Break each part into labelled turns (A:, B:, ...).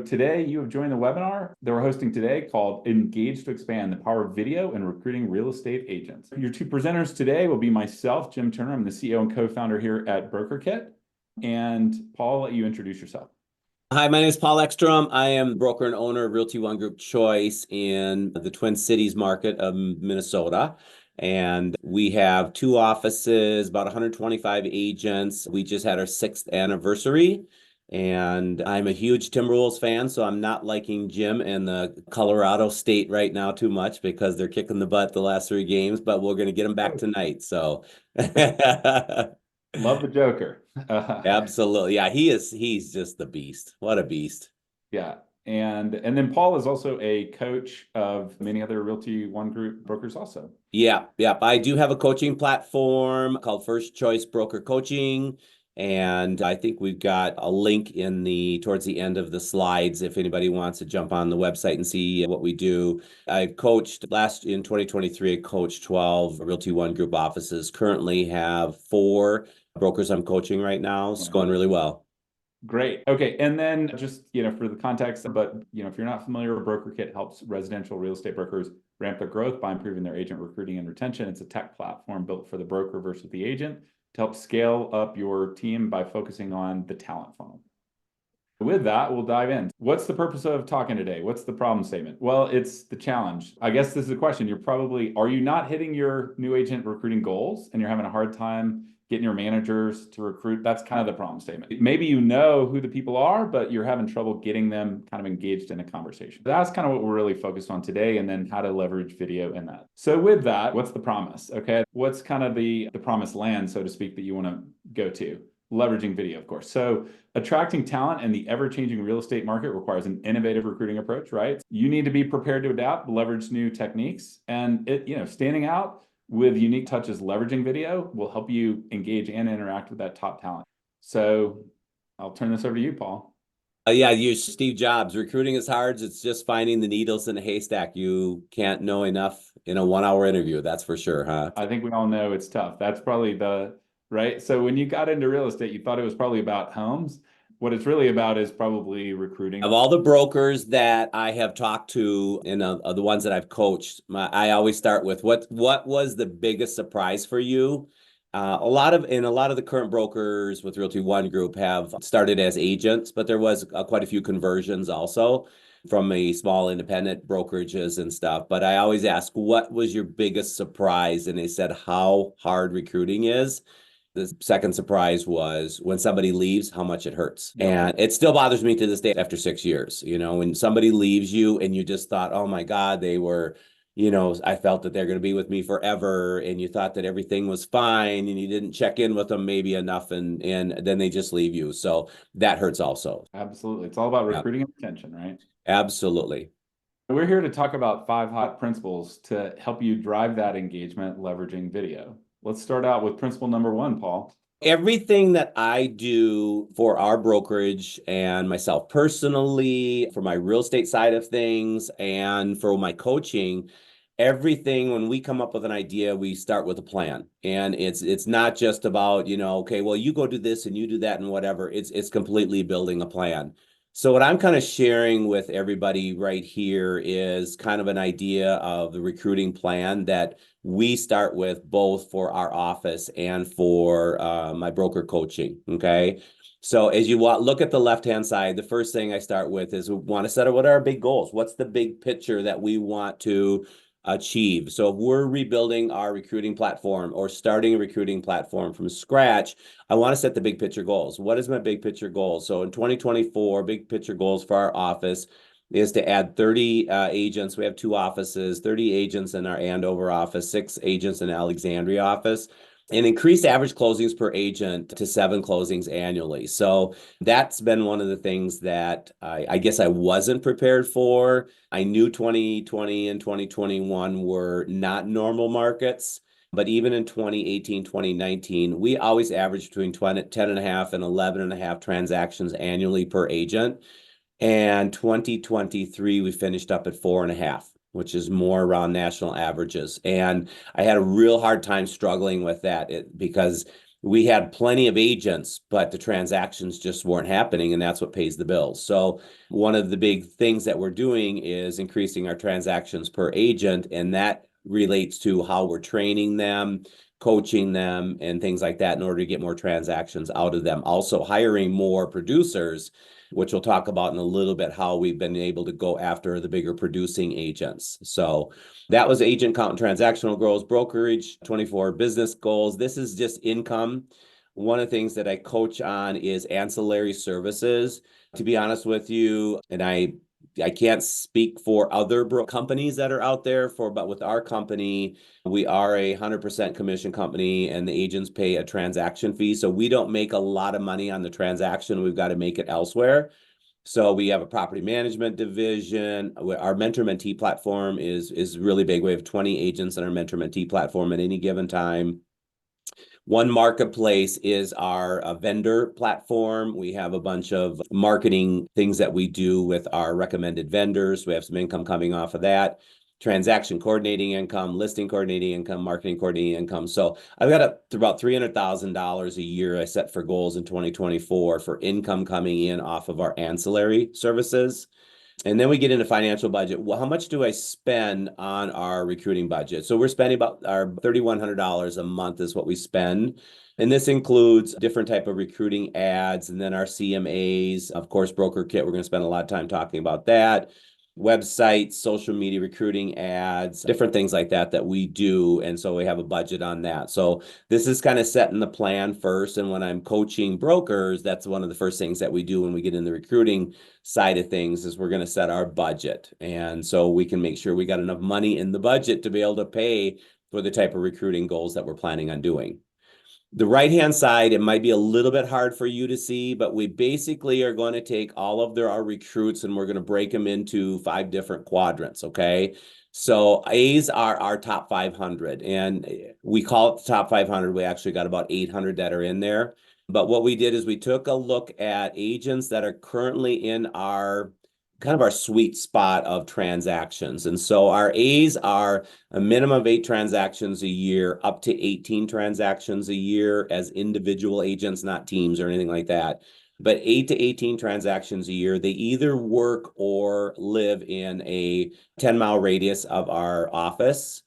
A: Today, you have joined the webinar that we're hosting today called Engage to Expand, the Power of Video and Recruiting Real Estate Agents. Your two presenters today will be myself, Jim Turner. I'm the CEO and co-founder here at Brokerkit. And Paul, I'll let you introduce yourself.
B: Hi, my name is Paul Ekstrom. I am broker and owner of Realty One Group Choice in the Twin Cities market of Minnesota. And we have two offices, about 125 agents. We just had our 6th anniversary. And I'm a huge Timberwolves fan, so I'm not liking Jim and the Colorado State right now too much because they're kicking the butt the last 3 games, but we're going to get them back tonight. So
A: Love the Joker.
B: absolutely. Yeah, he's just the beast. What a beast.
A: Yeah. And then Paul is also a coach of many other Realty One Group brokers also.
B: Yeah. I do have a coaching platform called First Choice Broker Coaching. And I think we've got a link towards the end of the slides if anybody wants to jump on the website and see what we do. I've coached in 2023, I coached 12 Realty One Group offices. Currently have 4 brokers I'm coaching right now. It's going really well.
A: Great. Okay. And then just, for the context, but, if you're not familiar, Brokerkit helps residential real estate brokers ramp their growth by improving their agent recruiting and retention. It's a tech platform built for the broker versus the agent to help scale up your team by focusing on the talent funnel. With that, we'll dive in. What's the purpose of talking today? What's the problem statement? Well, it's the challenge. I guess this is the question. Are you not hitting your new agent recruiting goals and you're having a hard time getting your managers to recruit? That's kind of the problem statement. Maybe you know who the people are, but you're having trouble getting them kind of engaged in a conversation. That's kind of what we're really focused on today, and then how to leverage video in that. So with that, what's the promise? Okay, what's kind of the promised land, so to speak, that you want to go to? Leveraging video, of course. So attracting talent in the ever-changing real estate market requires an innovative recruiting approach, right? You need to be prepared to adapt, leverage new techniques, and standing out with unique touches, leveraging video will help you engage and interact with that top talent. So I'll turn this over to you, Paul.
B: Yeah, you Steve Jobs. Recruiting is hard. It's just finding the needles in a haystack. You can't know enough in a 1-hour interview. That's for sure, huh?
A: I think we all know it's tough. That's probably right. So when you got into real estate, you thought it was probably about homes. What it's really about is probably recruiting.
B: Of all the brokers that I have talked to and of the ones that I've coached, I always start with what was the biggest surprise for you? A lot of the current brokers with Realty One Group have started as agents, but there was quite a few conversions also from a small independent brokerages and stuff. But I always ask, what was your biggest surprise? And they said how hard recruiting is. The second surprise was when somebody leaves, how much it hurts. And it still bothers me to this day after 6 years. When somebody leaves you and you just thought, oh my God, they were, I felt that they're going to be with me forever. And you thought that everything was fine and you didn't check in with them maybe enough. And then they just leave you. So that hurts also.
A: Absolutely. It's all about recruiting and retention, right?
B: Absolutely.
A: We're here to talk about 5 hot principles to help you drive that engagement leveraging video. Let's start out with principle number 1, Paul.
B: Everything that I do for our brokerage and myself personally, for my real estate side of things, and for my coaching, everything, when we come up with an idea, we start with a plan. And it's not just about, okay, well, you go do this and you do that and whatever. It's completely building a plan. So what I'm kind of sharing with everybody right here is kind of an idea of the recruiting plan that we start with both for our office and for my broker coaching, okay? So as you look at the left-hand side, the first thing I start with is we want to set up what are our big goals? What's the big picture that we want to achieve? So if we're rebuilding our recruiting platform or starting a recruiting platform from scratch, I want to set the big picture goals. What is my big picture goal? So in 2024, big picture goals for our office is to add 30 agents. We have 2 offices, 30 agents in our Andover office, 6 agents in the Alexandria office, and increase average closings per agent to 7 closings annually. So that's been one of the things that I guess I wasn't prepared for. I knew 2020 and 2021 were not normal markets, but even in 2018, 2019, we always averaged between 10 and a half and 11 and a half transactions annually per agent. And 2023, we finished up at 4.5, which is more around national averages. And I had a real hard time struggling with that because we had plenty of agents, but the transactions just weren't happening, and that's what pays the bills. So one of the big things that we're doing is increasing our transactions per agent, and that relates to how we're training them, coaching them, and things like that in order to get more transactions out of them. Also hiring more producers, which we'll talk about in a little bit, how we've been able to go after the bigger producing agents. So that was agent count and transactional goals, brokerage, 24 business goals. This is just income. One of the things that I coach on is ancillary services. To be honest with you, and I can't speak for other companies that are out there but with our company, we are a 100% commission company and the agents pay a transaction fee. So we don't make a lot of money on the transaction. We've got to make it elsewhere. So we have a property management division. Our mentor-mentee platform is really big. We have 20 agents in our mentor-mentee platform at any given time. One marketplace is our vendor platform. We have a bunch of marketing things that we do with our recommended vendors. We have some income coming off of that. Transaction coordinating income, listing coordinating income, marketing coordinating income. So I've got about $300,000 a year I set for goals in 2024 for income coming in off of our ancillary services. And then we get into financial budget. Well, how much do I spend on our recruiting budget? So we're spending about our $3,100 a month is what we spend. And this includes different type of recruiting ads and then our CMAs, of course, Brokerkit. We're going to spend a lot of time talking about that. Websites, social media recruiting ads, different things like that we do. And so we have a budget on that. So this is kind of setting the plan first. And when I'm coaching brokers, that's one of the first things that we do when we get in the recruiting side of things is we're going to set our budget. And so we can make sure we got enough money in the budget to be able to pay for the type of recruiting goals that we're planning on doing. The right-hand side, it might be a little bit hard for you to see, but we basically are going to take all of our recruits and we're going to break them into 5 different quadrants, okay? So A's are our top 500, and we call it the top 500. We actually got about 800 that are in there. But what we did is we took a look at agents that are currently in our kind of our sweet spot of transactions. And so our A's are a minimum of 8 transactions a year, up to 18 transactions a year as individual agents, not teams or anything like that. But 8 to 18 transactions a year. They either work or live in a 10-mile radius of our office.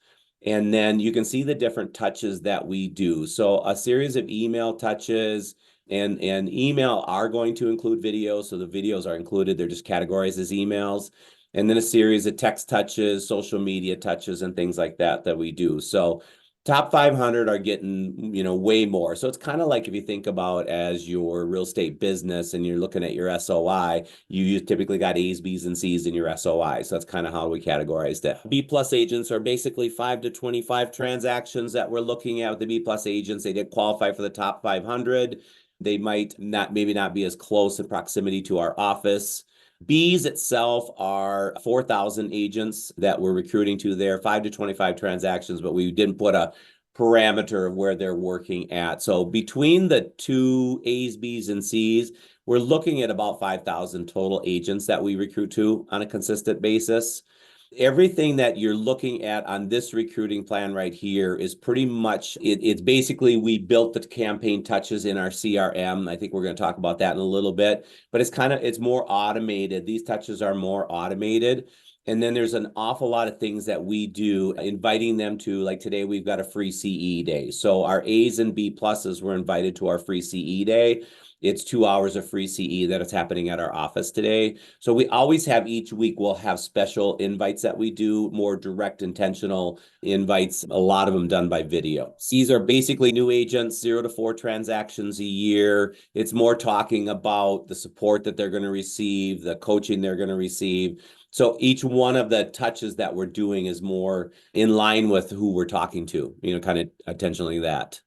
B: And then you can see the different touches that we do. So a series of email touches, and email are going to include videos. So the videos are included. They're just categorized as emails. And then a series of text touches, social media touches, and things like that we do. So top 500 are getting, way more. So it's kind of like if you think about as your real estate business and you're looking at your SOI, you typically got A's, B's, and C's in your SOI. So that's kind of how we categorized it. B plus agents are basically 5 to 25 transactions that we're looking at with the B plus agents. They did qualify for the top 500. They might maybe not be as close in proximity to our office. B's itself are 4,000 agents that we're recruiting to there, 5 to 25 transactions, but we didn't put a parameter of where they're working at. So between the 2 A's, B's, and C's, we're looking at about 5,000 total agents that we recruit to on a consistent basis. Everything that you're looking at on this recruiting plan right here is pretty much, it's basically we built the campaign touches in our CRM. I think we're going to talk about that in a little bit, but it's more automated. These touches are more automated. And then there's an awful lot of things that we do, inviting them to, like today, we've got a free CE day. So our A's and B pluses were invited to our free CE day. It's 2 hours of free CE that is happening at our office today. So we always have, each week, we'll have special invites that we do, more direct, intentional invites, a lot of them done by video. C's are basically new agents, 0 to 4 transactions a year. It's more talking about the support that they're going to receive, the coaching they're going to receive. So each one of the touches that we're doing is more in line with who we're talking to, kind of intentionally that.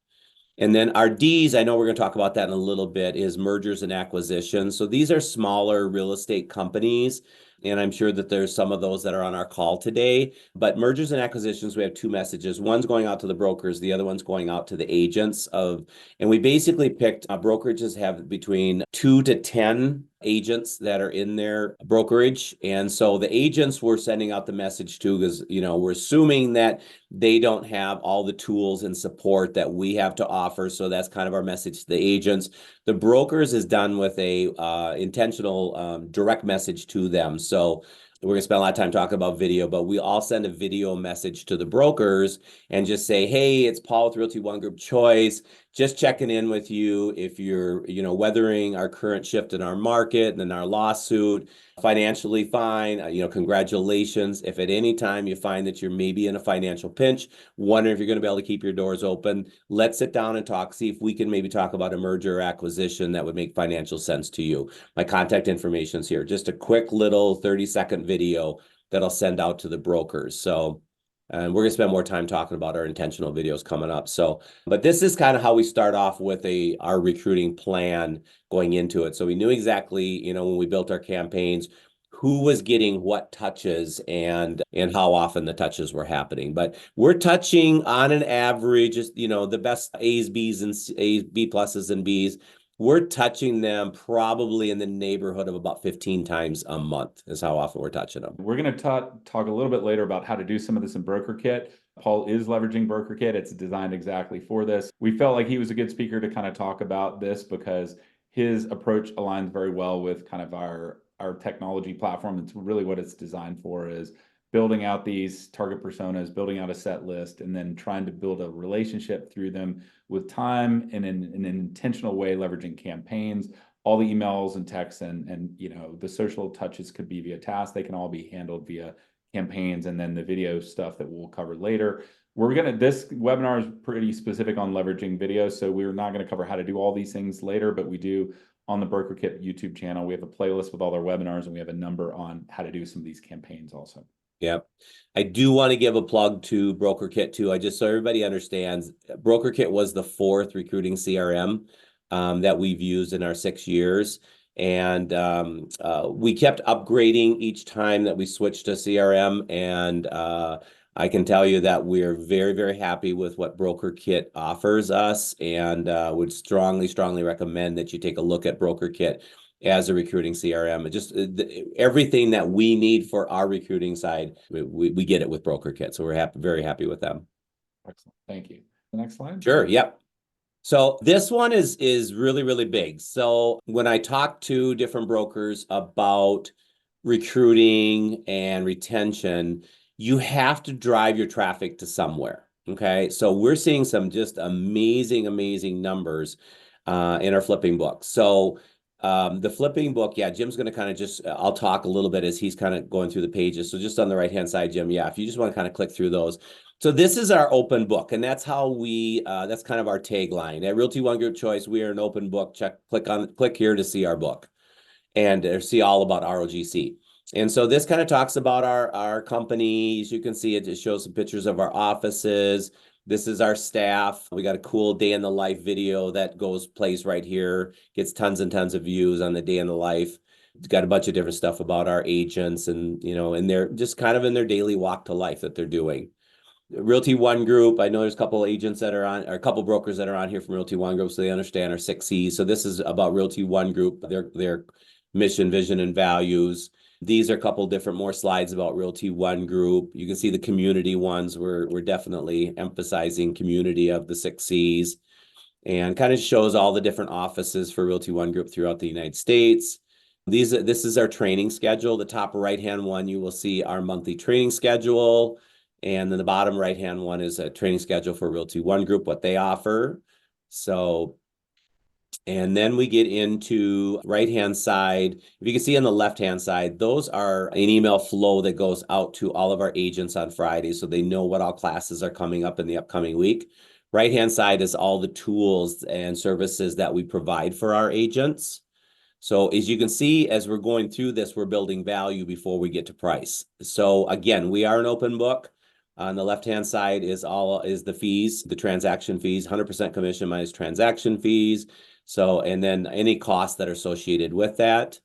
B: And then our D's, I know we're going to talk about that in a little bit, is mergers and acquisitions. So these are smaller real estate companies And I'm sure that there's some of those that are on our call today. But mergers and acquisitions, we have two messages. One's going out to the brokers, the other one's going out to the agents and we basically picked brokerages have between 2 to 10 agents that are in their brokerage. And so the agents we're sending out the message to because, we're assuming that they don't have all the tools and support that we have to offer. So that's kind of our message to the agents. The brokers is done with a intentional direct message to them. So we're going to spend a lot of time talking about video, but we all send a video message to the brokers and just say, hey, it's Paul with Realty One Group Choice. Just checking in with you if you're, weathering our current shift in our market and then our lawsuit, financially fine, congratulations. If at any time you find that you're maybe in a financial pinch, wondering if you're going to be able to keep your doors open, let's sit down and talk, see if we can maybe talk about a merger or acquisition that would make financial sense to you. My contact information is here. Just a quick little 30-second video that I'll send out to the brokers. So, and we're going to spend more time talking about our intentional videos coming up. So, but this is kind of how we start off with our recruiting plan going into it. So we knew exactly, when we built our campaigns, who was getting what touches and how often the touches were happening. But we're touching on an average, the best A's, B's, and A's, B pluses and B's. We're touching them probably in the neighborhood of about 15 times a month is how often we're touching them.
A: We're going to talk a little bit later about how to do some of this in Brokerkit. Paul is leveraging Brokerkit. It's designed exactly for this. We felt like he was a good speaker to kind of talk about this because his approach aligns very well with kind of our technology platform. It's really what it's designed for, is building out these target personas, building out a set list, and then trying to build a relationship through them with time and in an intentional way, leveraging campaigns. All the emails and texts and the social touches could be via tasks. They can all be handled via campaigns, and then the video stuff that we'll cover later. This webinar is pretty specific on leveraging video, so we're not going to cover how to do all these things later, but we do on the Brokerkit YouTube channel. We have a playlist with all our webinars, and we have a number on how to do some of these campaigns also.
B: Yep. I do want to give a plug to Brokerkit too. Just so everybody understands, Brokerkit was the 4th recruiting CRM that we've used in our 6 years. And we kept upgrading each time that we switched to CRM. And I can tell you that we're very, very happy with what Brokerkit offers us, and would strongly, strongly recommend that you take a look at Brokerkit as a recruiting CRM. Just everything that we need for our recruiting side, we get it with Brokerkit. So we're very happy with them.
A: Excellent. Thank you. The next slide.
B: Sure. Yep. So this one is really, really big. So when I talk to different brokers about recruiting and retention, you have to drive your traffic to somewhere. Okay. So we're seeing some just amazing, amazing numbers in our flipping book. So the flipping book, yeah, Jim's going to kind of I'll talk a little bit as he's kind of going through the pages. So just on the right-hand side, Jim, yeah, if you just want to kind of click through those. So this is our open book, and that's how that's kind of our tagline. At Realty One Group Choice, we are an open book. Click here to see our book and see all about ROGC. And so this kind of talks about our company. As you can see, it just shows some pictures of our offices. This is our staff. We got a cool day in the life video that plays right here. Gets tons and tons of views on the day in the life. It's got a bunch of different stuff about our agents and, and they're just kind of in their daily walk to life that they're doing. Realty One Group, I know there's a couple of agents that are on, or a couple of brokers that are on here from Realty One Group, so they understand our 6 C's. So this is about Realty One Group, their mission, vision, and values. These are a couple different more slides about Realty One Group. You can see the community ones. We're definitely emphasizing community of the 6 C's, and kind of shows all the different offices for Realty One Group throughout the United States. This is our training schedule. The top right-hand one, you will see our monthly training schedule. And then the bottom right-hand one is a training schedule for Realty One Group, what they offer. So, and then we get into right-hand side. If you can see on the left-hand side, those are an email flow that goes out to all of our agents on Friday, so they know what all classes are coming up in the upcoming week. Right-hand side is all the tools and services that we provide for our agents. So as you can see, as we're going through this, we're building value before we get to price. So again, we are an open book. On the left-hand side is the fees, the transaction fees, 100% commission minus transaction fees. So, and then any costs that are associated with that.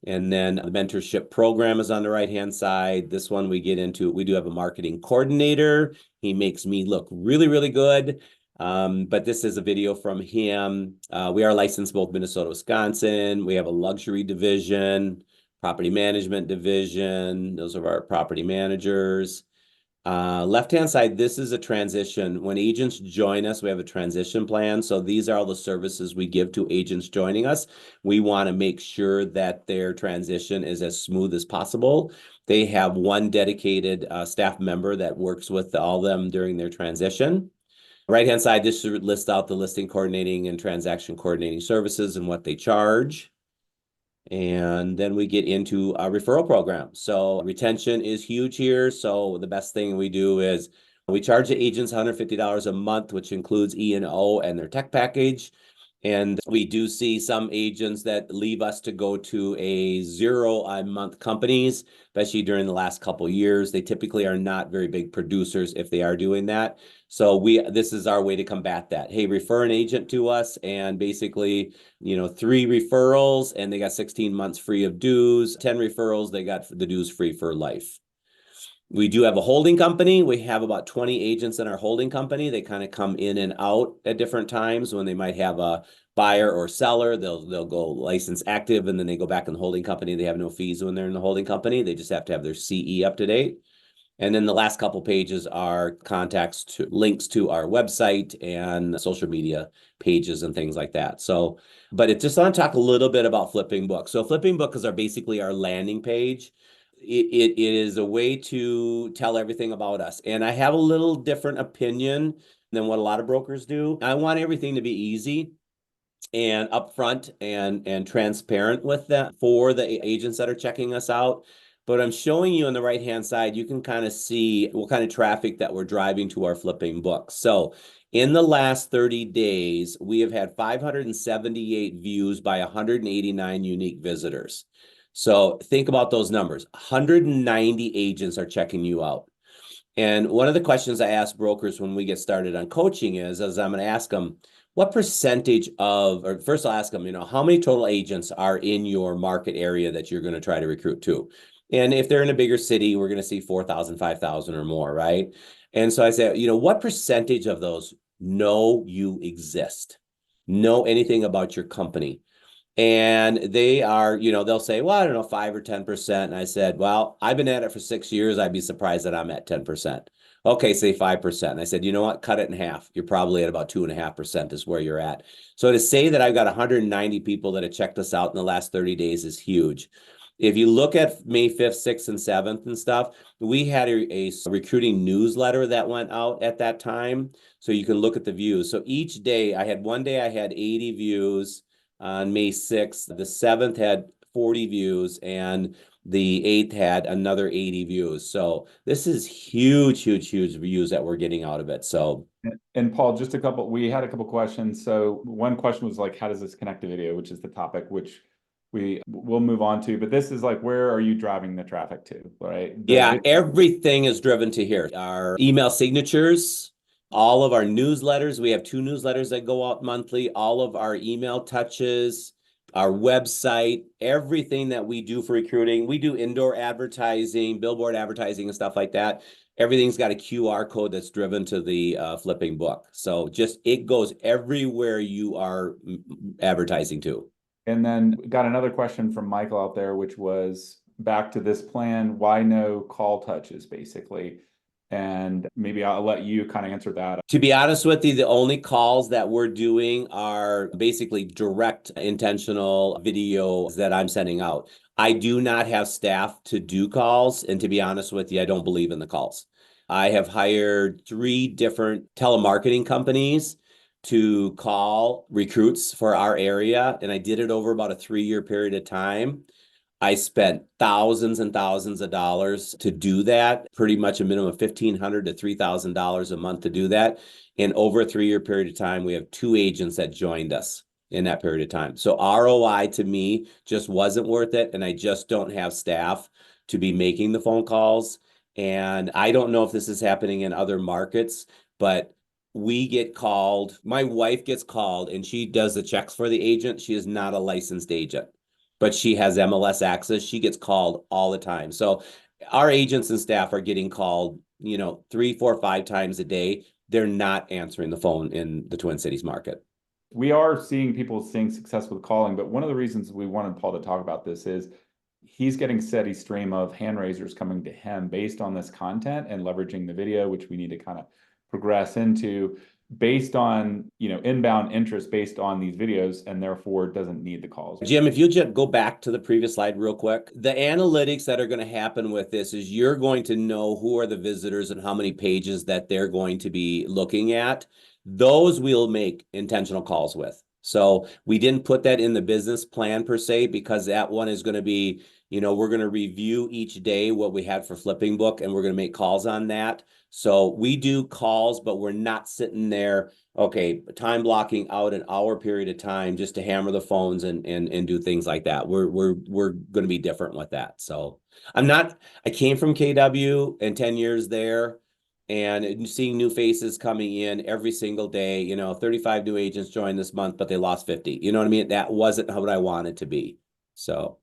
B: And then the mentorship program is on the right-hand side. This one we get into, we do have a marketing coordinator. He makes me look really, really good. But this is a video from him. We are licensed both Minnesota, Wisconsin. We have a luxury division, property management division. Those are our property managers. Left-hand side, this is a transition. When agents join us, we have a transition plan. So these are all the services we give to agents joining us. We want to make sure that their transition is as smooth as possible. They have one dedicated staff member that works with all of them during their transition. Right-hand side, this lists out the listing coordinating and transaction coordinating services and what they charge. And then we get into a referral program. So retention is huge here. So the best thing we do is we charge the agents $150 a month, which includes E&O and their tech package. And we do see some agents that leave us to go to a 0 a month companies, especially during the last couple of years. They typically are not very big producers if they are doing that. So this is our way to combat that. Hey, refer an agent to us, and basically, 3 referrals and they got 16 months free of dues. 10 referrals, they got the dues free for life. We do have a holding company. We have about 20 agents in our holding company. They kind of come in and out at different times when they might have a buyer or seller. They'll go license active, and then they go back in the holding company. They have no fees when they're in the holding company. They just have to have their CE up to date. And then the last couple pages are contacts to links to our website and social media pages and things like that. So, but it just want to talk a little bit about Flipping Book. So Flipping Book is basically our landing page. It is a way to tell everything about us. And I have a little different opinion than what a lot of brokers do. I want everything to be easy and upfront and transparent with that for the agents that are checking us out. But I'm showing you on the right-hand side, you can kind of see what kind of traffic that we're driving to our Flipping Book. So in the last 30 days, we have had 578 views by 189 unique visitors. So think about those numbers. 190 agents are checking you out. And one of the questions I ask brokers when we get started on coaching is I'm going to ask them, what percentage or first I'll ask them, how many total agents are in your market area that you're going to try to recruit to? And if they're in a bigger city, we're going to see 4,000, 5,000 or more, right? And so I say, what percentage of those know you exist, know anything about your company? And they are, they'll say, well, I don't know, 5 or 10%. And I said, well, I've been at it for 6 years. I'd be surprised that I'm at 10%. Okay, say 5%. And I said, you know what? Cut it in half. You're probably at about 2.5% is where you're at. So to say that I've got 190 people that have checked us out in the last 30 days is huge. If you look at May 5th, 6th, and 7th and stuff, we had a recruiting newsletter that went out at that time. So you can look at the views. So each day, one day I had 80 views on May 6th. The 7th had 40 views, and the 8th had another 80 views. So this is huge, huge, huge views that we're getting out of it. So,
A: and Paul, we had a couple questions. So one question was like, how does this connect to video, which is the topic, which we'll move on to, but this is like, where are you driving the traffic to, right?
B: Everything is driven to here. Our email signatures, all of our newsletters. We have 2 newsletters that go out monthly, all of our email touches, our website, everything that we do for recruiting. We do indoor advertising, billboard advertising and stuff like that. Everything's got a QR code that's driven to the Flipping Book. So it goes everywhere you are advertising to.
A: And then got another question from Michael out there, which was back to this plan, why no call touches, basically? And maybe I'll let you kind of answer that.
B: To be honest with you, the only calls that we're doing are basically direct intentional videos that I'm sending out. I do not have staff to do calls. And to be honest with you, I don't believe in the calls. I have hired 3 different telemarketing companies to call recruits for our area. And I did it over about a 3-year period of time. I spent thousands and thousands of dollars to do that, pretty much a minimum of $1,500 to $3,000 a month to do that. And over a 3-year period of time, we have 2 agents that joined us in that period of time. So ROI to me just wasn't worth it. And I just don't have staff to be making the phone calls. And I don't know if this is happening in other markets, but we get called, my wife gets called and she does the checks for the agent. She is not a licensed agent. but she has MLS access. She gets called all the time. So our agents and staff are getting called, 3, 4, 5 times a day. They're not answering the phone in the Twin Cities market.
A: We are seeing people seeing success with calling, but one of the reasons we wanted Paul to talk about this is he's getting steady stream of hand raisers coming to him based on this content and leveraging the video, which we need to kind of progress into based on, inbound interest based on these videos, and therefore doesn't need the calls.
B: Jim, if you just go back to the previous slide real quick, the analytics that are going to happen with this is you're going to know who are the visitors and how many pages that they're going to be looking at. Those we'll make intentional calls with. So we didn't put that in the business plan per se, because that one is going to be, we're going to review each day what we had for flipping book, and we're going to make calls on that. So we do calls, but we're not sitting there, okay, time blocking out an hour period of time just to hammer the phones and do things like that. We're going to be different with that. So I came from KW and 10 years there, and seeing new faces coming in every single day. 35 new agents joined this month, but they lost 50. You know what I mean? That wasn't what I wanted to be. So.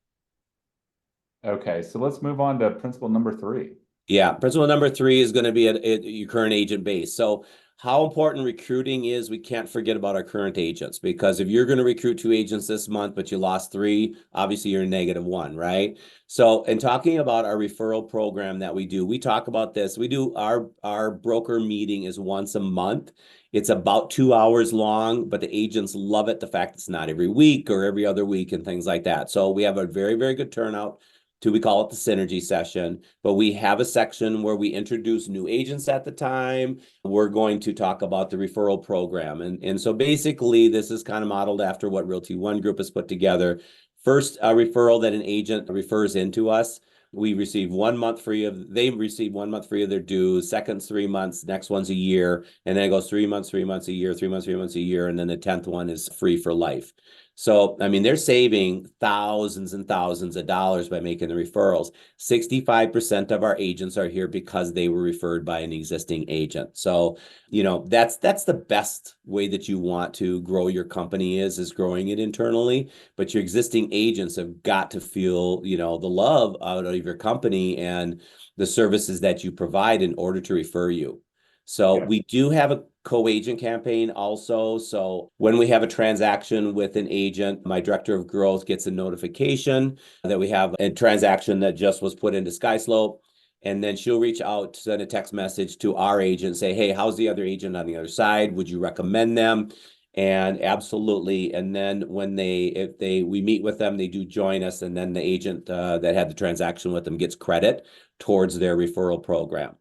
A: Okay, so let's move on to principle number 3.
B: Yeah, principle number 3 is going to be at your current agent base. So how important recruiting is, we can't forget about our current agents, because if you're going to recruit 2 agents this month, but you lost 3, obviously you're -1, right? So in talking about our referral program that we do, we talk about this. We do our broker meeting is once a month. It's about 2 hours long, but the agents love it. The fact it's not every week or every other week and things like that. So we have a very, very good turnout. We call it the synergy session, but we have a section where we introduce new agents at the time. We're going to talk about the referral program. And so basically this is kind of modeled after what Realty One Group has put together. First, a referral that an agent refers into us, we receive 1 month free they receive 1 month free of their dues, second 3 months, next one's a year, and then it goes 3 months, 3 months a year, 3 months, 3 months a year, and then the 10th one is free for life. So, I mean, they're saving thousands and thousands of dollars by making the referrals. 65% of our agents are here because they were referred by an existing agent. So, that's the best way that you want to grow your company is growing it internally. But your existing agents have got to feel, the love out of your company and the services that you provide in order to refer you. So we do have a co-agent campaign also. So when we have a transaction with an agent, my director of growth gets a notification that we have a transaction that just was put into SkySlope. And then she'll reach out, send a text message to our agent, say, hey, how's the other agent on the other side? Would you recommend them? And absolutely. And then we meet with them, they do join us. And then the agent that had the transaction with them gets credit towards their referral program.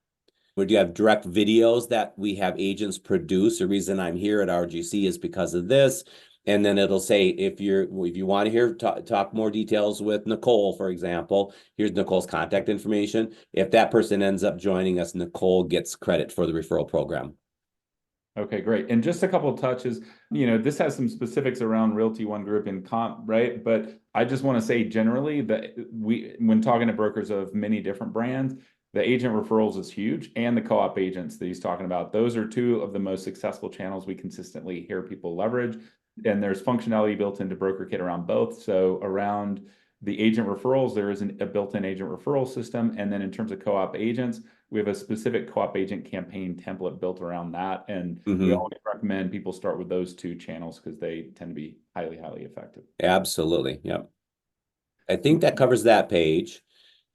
B: We do have direct videos that we have agents produce. The reason I'm here at RGC is because of this. And then it'll say, if you want to hear talk more details with Nicole, for example, here's Nicole's contact information. If that person ends up joining us, Nicole gets credit for the referral program.
A: Okay, great. And just a couple of touches, this has some specifics around Realty One Group and comp, right? But I just want to say generally that when talking to brokers of many different brands, the agent referrals is huge, and the co-op agents that he's talking about. Those are 2 of the most successful channels we consistently hear people leverage. And there's functionality built into Brokerkit around both. So around the agent referrals, there is a built-in agent referral system. And then in terms of co-op agents, we have a specific co-op agent campaign template built around that. And we always recommend people start with those 2 channels because they tend to be highly, highly effective.
B: Absolutely. Yep. I think that covers that page.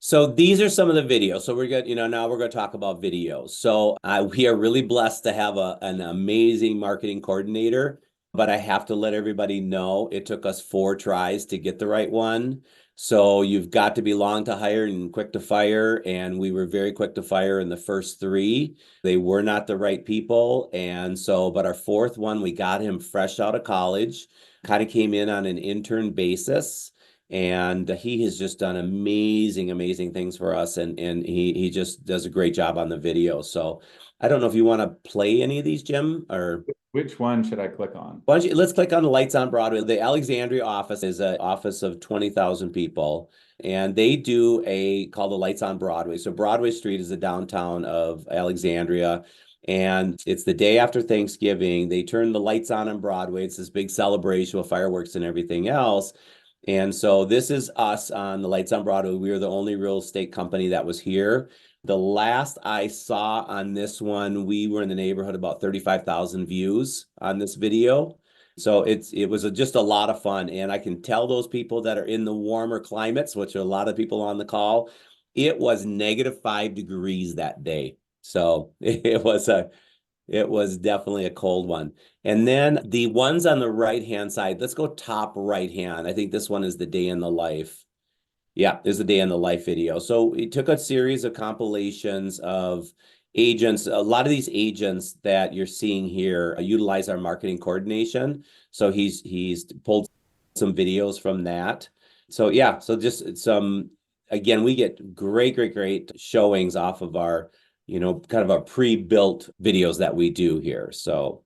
B: So these are some of the videos. So we're going to, now we're going to talk about videos. So we are really blessed to have an amazing marketing coordinator, but I have to let everybody know it took us 4 tries to get the right one. So you've got to be long to hire and quick to fire. And we were very quick to fire in the first 3. They were not the right people. And so, but our 4th one, we got him fresh out of college, kind of came in on an intern basis. And he has just done amazing things for us. And he just does a great job on the video. So I don't know if you want to play any of these, Jim, or
A: which one should I click on?
B: Let's click on the Lights on Broadway. The Alexandria office is an office of 20,000 people, and they do called the Lights on Broadway. So Broadway Street is the downtown of Alexandria. And it's the day after Thanksgiving. They turn the lights on Broadway. It's this big celebration with fireworks and everything else. And so this is us on the Lights on Broadway. We are the only real estate company that was here. The last I saw on this one, we were in the neighborhood about 35,000 views on this video. So it was just a lot of fun. And I can tell those people that are in the warmer climates, which are a lot of people on the call, it was -5 degrees that day. So it was definitely a cold one. And then the ones on the right-hand side, let's go top right hand. I think this one is the day in the life. Yeah, there's a day in the life video. So we took a series of compilations of agents. A lot of these agents that you're seeing here utilize our marketing coordination. So he's pulled some videos from that. So yeah, so just some, again, we get great showings off of our, kind of our pre-built videos that we do here. So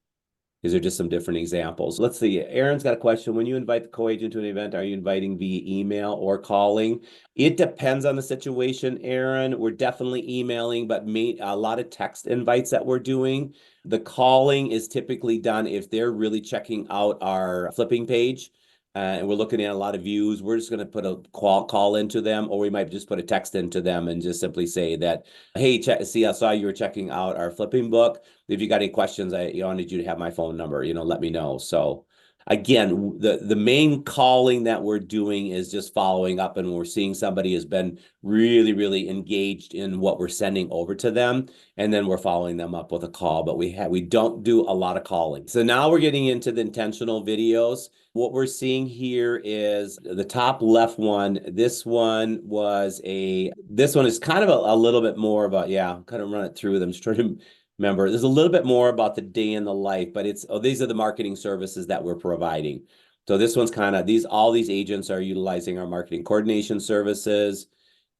B: these are just some different examples. Let's see. Aaron's got a question. When you invite the co-agent to an event, are you inviting via email or calling? It depends on the situation, Aaron. We're definitely emailing, but a lot of text invites that we're doing. The calling is typically done if they're really checking out our flipping page. And we're looking at a lot of views. We're just going to put a call into them, or we might just put a text into them and just simply say that, hey, I saw you were checking out our flipping book. If you got any questions, I wanted you to have my phone number, let me know. So again, the main calling that we're doing is just following up, and we're seeing somebody has been really engaged in what we're sending over to them, and then we're following them up with a call. But we don't do a lot of calling. So now we're getting into the intentional videos. What we're seeing here is the top left one. This one is kind of a little bit more about, kind of run it through them. Just trying to remember, there's a little bit more about the day in the life, but these are the marketing services that we're providing. So this one's kind of all these agents are utilizing our marketing coordination services.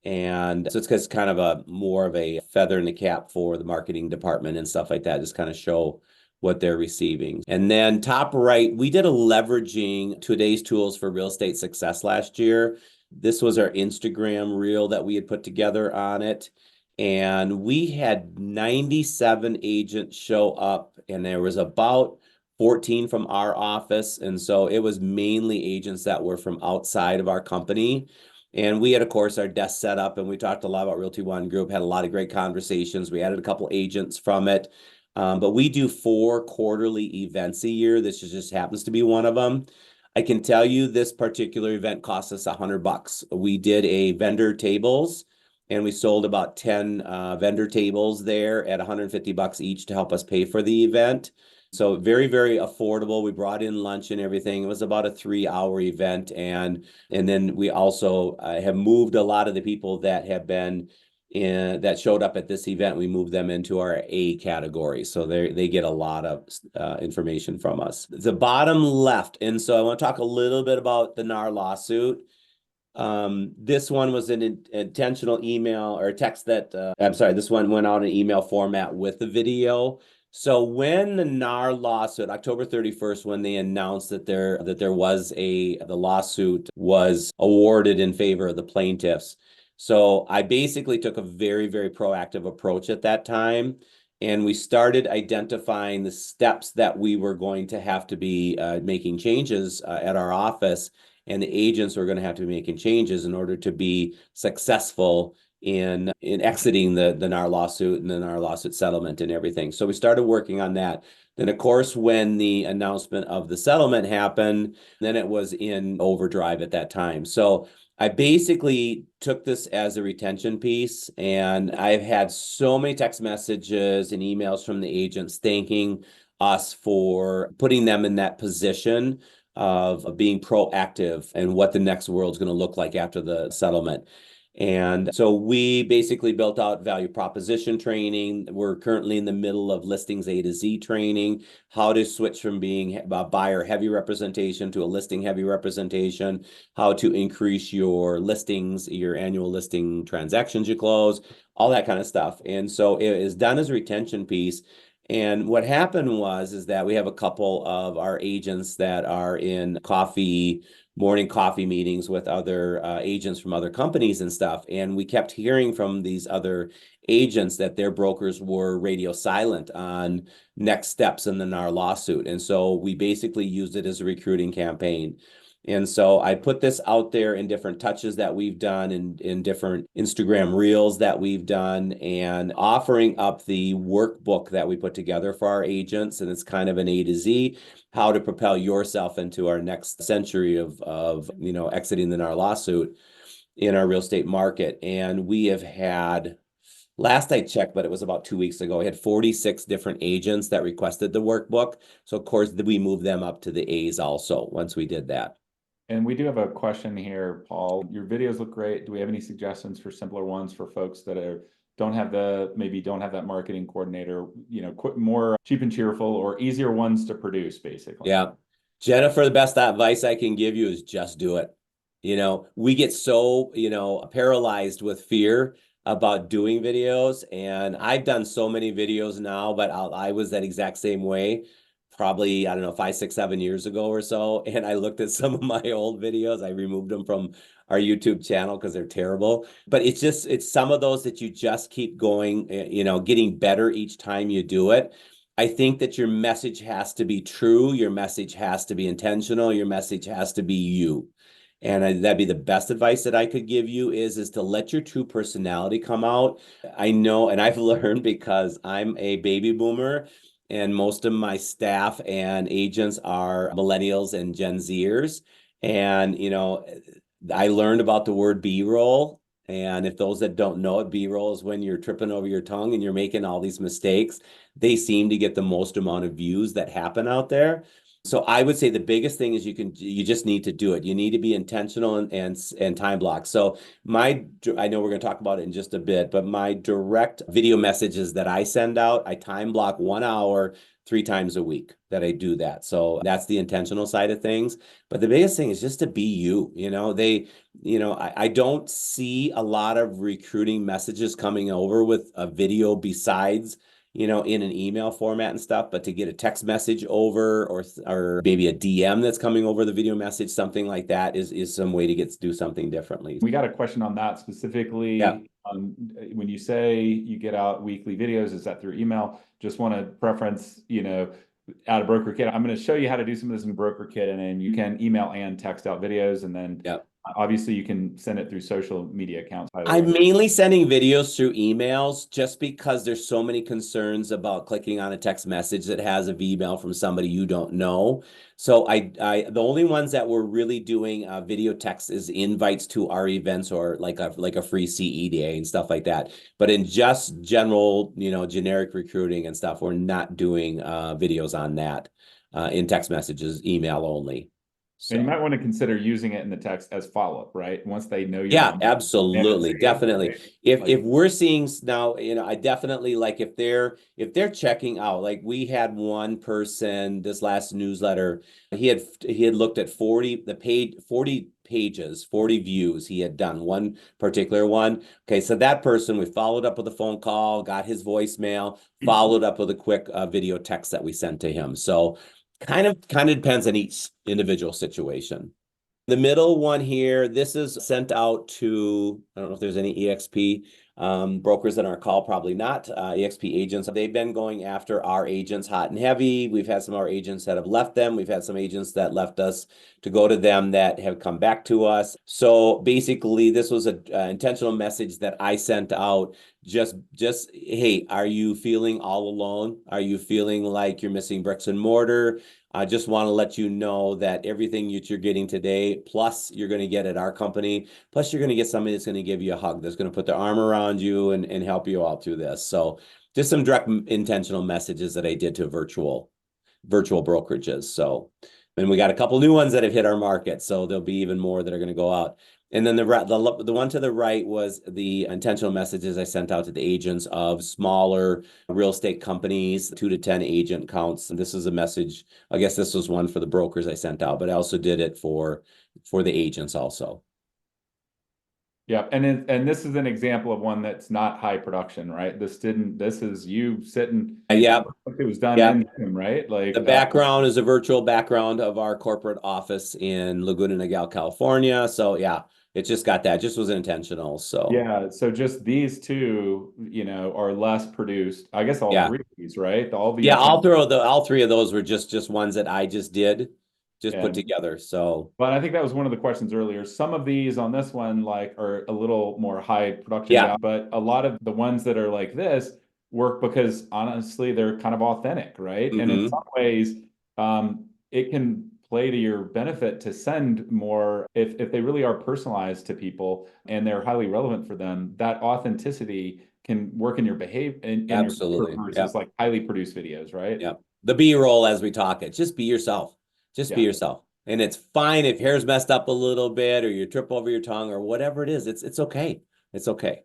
B: And so it's kind of more of a feather in the cap for the marketing department and stuff like that, just kind of show what they're receiving. And then top right, we did a leveraging today's tools for real estate success last year. This was our Instagram reel that we had put together on it. And we had 97 agents show up, and there was about 14 from our office. And so it was mainly agents that were from outside of our company. And we had, of course, our desk set up, and we talked a lot about Realty One Group, had a lot of great conversations. We added a couple agents from it. But we do 4 quarterly events a year. This just happens to be one of them. I can tell you this particular event cost us $100. We did a vendor tables, and we sold about 10 vendor tables there at $150 each to help us pay for the event. So very affordable. We brought in lunch and everything. It was about a 3-hour event. And then we also have moved a lot of the people that have been that showed up at this event. We moved them into our A category. So they get a lot of information from us. The bottom left. And so I want to talk a little bit about the NAR lawsuit. This one was an intentional email or text that, this one went out in email format with the video. So when the NAR lawsuit, October 31st, when they announced that the lawsuit was awarded in favor of the plaintiffs. So I basically took a very proactive approach at that time. And we started identifying the steps that we were going to have to be making changes at our office. And the agents were going to have to be making changes in order to be successful in exiting the NAR lawsuit and the NAR lawsuit settlement and everything. So we started working on that. Then, of course, when the announcement of the settlement happened, then it was in overdrive at that time. So I basically took this as a retention piece, and I've had so many text messages and emails from the agents thanking us for putting them in that position of being proactive and what the next world's going to look like after the settlement. And so we basically built out value proposition training. We're currently in the middle of listings A to Z training, how to switch from being a buyer heavy representation to a listing heavy representation, how to increase your listings, your annual listing transactions you close, all that kind of stuff. And so it is done as a retention piece. And what happened is that we have a couple of our agents that are in morning coffee meetings with other agents from other companies and stuff. And we kept hearing from these other agents that their brokers were radio silent on next steps in the NAR lawsuit. And so we basically used it as a recruiting campaign. And so I put this out there in different touches that we've done in different Instagram reels that we've done, and offering up the workbook that we put together for our agents. And it's kind of an A to Z, how to propel yourself into our next century of exiting in our lawsuit in our real estate market. And we have had, last I checked, but it was about 2 weeks ago, we had 46 different agents that requested the workbook. So of course we moved them up to the A's also once we did that.
A: And we do have a question here, Paul. Your videos look great. Do we have any suggestions for simpler ones for folks that don't have that marketing coordinator, more cheap and cheerful or easier ones to produce, basically?
B: Yeah. Jennifer, the best advice I can give you is just do it. We get so, paralyzed with fear about doing videos. And I've done so many videos now, but I was that exact same way, probably, I don't know, 5, 6, 7 years ago or so. And I looked at some of my old videos. I removed them from our YouTube channel because they're terrible. But it's some of those that you just keep going, getting better each time you do it. I think that your message has to be true. Your message has to be intentional. Your message has to be you. And that'd be the best advice that I could give you is to let your true personality come out. I know, and I've learned because I'm a baby boomer, and most of my staff and agents are millennials and Gen Zers. And, I learned about the word B-roll. And if those that don't know it, B-roll is when you're tripping over your tongue and you're making all these mistakes. They seem to get the most amount of views that happen out there. So I would say the biggest thing is you just need to do it. You need to be intentional and time block. So I know we're going to talk about it in just a bit, but my direct video messages that I send out, I time block 1 hour 3 times a week that I do that. So that's the intentional side of things. But the biggest thing is just to be you. I don't see a lot of recruiting messages coming over with a video besides in an email format and stuff, but to get a text message over or maybe a DM that's coming over the video message, something like that is some way to do something differently.
A: We got a question on that specifically.
B: Yeah.
A: When you say you get out weekly videos, is that through email? Just want to preference, out of Brokerkit. I'm going to show you how to do some of this in Brokerkit, and then you can email and text out videos, and then obviously you can send it through social media accounts.
B: I'm mainly sending videos through emails just because there's so many concerns about clicking on a text message that has an email from somebody you don't know. So the only ones that we're really doing video text is invites to our events or like a free CEDA and stuff like that. But in just general, generic recruiting and stuff, we're not doing videos on that in text messages, email only.
A: And you might want to consider using it in the text as follow-up, right? Once they know you.
B: Yeah, absolutely. Definitely. Right? If we're seeing now, I definitely like if they're checking out, like we had one person this last newsletter, he had looked at 40 pages, 40 views he had done one particular one. Okay, so that person, we followed up with a phone call, got his voicemail, followed up with a quick video text that we sent to him. So kind of depends on each individual situation. The middle one here, this is sent out to, I don't know if there's any EXP brokers that are on call, probably not. EXP agents, they've been going after our agents hot and heavy. We've had some of our agents that have left them. We've had some agents that left us to go to them that have come back to us. So basically, this was an intentional message that I sent out. Just, hey, are you feeling all alone? Are you feeling like you're missing bricks and mortar? I just want to let you know that everything that you're getting today, plus you're going to get at our company, plus you're going to get somebody that's going to give you a hug, that's going to put their arm around you and help you out through this. So just some direct intentional messages that I did to virtual brokerages. So, and we got a couple new ones that have hit our market. So there'll be even more that are going to go out. And then the one to the right was the intentional messages I sent out to the agents of smaller real estate companies, 2 to 10 agent counts. And this is a message, I guess this was one for the brokers I sent out, but I also did it for the agents also.
A: Yeah, and this is an example of one that's not high production, right? This is you sitting.
B: Yeah.
A: It was done in Zoom, right? Like
B: the background is a virtual background of our corporate office in Laguna Niguel, California. So yeah, it just got that. Just was intentional. So
A: yeah, so just these two, are less produced. I guess all three of these, right?
B: all 3 of those were just ones that I just did just put together. So,
A: but I think that was one of the questions earlier. Some of these on this one, like, are a little more high production
B: yeah.
A: value, but a lot of the ones that are like this work because honestly, they're kind of authentic, right? And in
B: Mm-hmm.
A: some ways, it can play to your benefit to send more if they really are personalized to people and they're highly relevant for them. That authenticity can work in your behavior in your
B: Absolutely. Yeah.
A: versus like highly produced videos, right?
B: Yeah. The B-roll as we talk it. Just be yourself. Just be
A: Yeah.
B: yourself. And it's fine if hair's messed up a little bit or you trip over your tongue or whatever it is. It's okay. It's okay.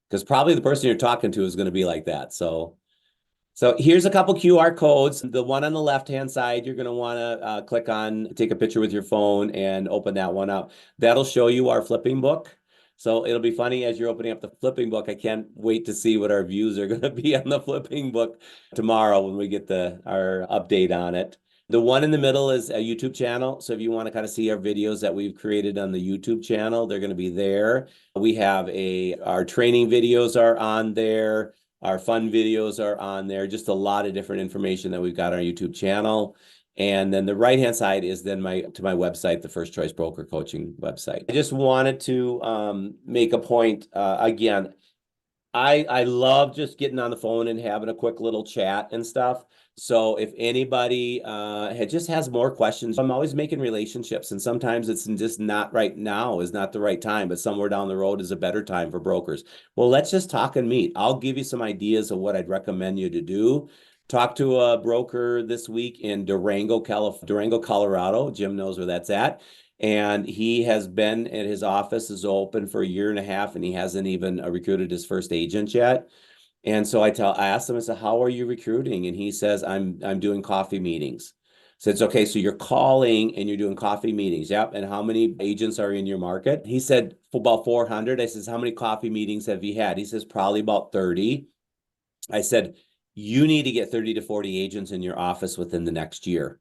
B: Because probably the person you're talking to is going to be like that. So here's a couple QR codes. The one on the left-hand side, you're going to want to click on, take a picture with your phone and open that one up. That'll show you our flipping book. So it'll be funny as you're opening up the flipping book. I can't wait to see what our views are going to be on the flipping book tomorrow when we get our update on it. The one in the middle is a YouTube channel. So if you want to kind of see our videos that we've created on the YouTube channel, they're going to be there. We have our training videos are on there. Our fun videos are on there. Just a lot of different information that we've got on our YouTube channel. And then the right-hand side is then my website, the First Choice Broker Coaching website. I just wanted to make a point. Again, I love just getting on the phone and having a quick little chat and stuff. So if anybody just has more questions, I'm always making relationships, and sometimes it's just not right now is not the right time, but somewhere down the road is a better time for brokers. Well, let's just talk and meet. I'll give you some ideas of what I'd recommend you to do. Talk to a broker this week in Durango, Colorado. Jim knows where that's at. And he has been at his office is open for a year and a half, and he hasn't even recruited his first agent yet. And so I asked him, I said, how are you recruiting? And he says, I'm doing coffee meetings. So it's okay. So you're calling and you're doing coffee meetings. Yep. And how many agents are in your market? He said, about 400. I says, how many coffee meetings have you had? He says, probably about 30. I said, you need to get 30 to 40 agents in your office within the next year.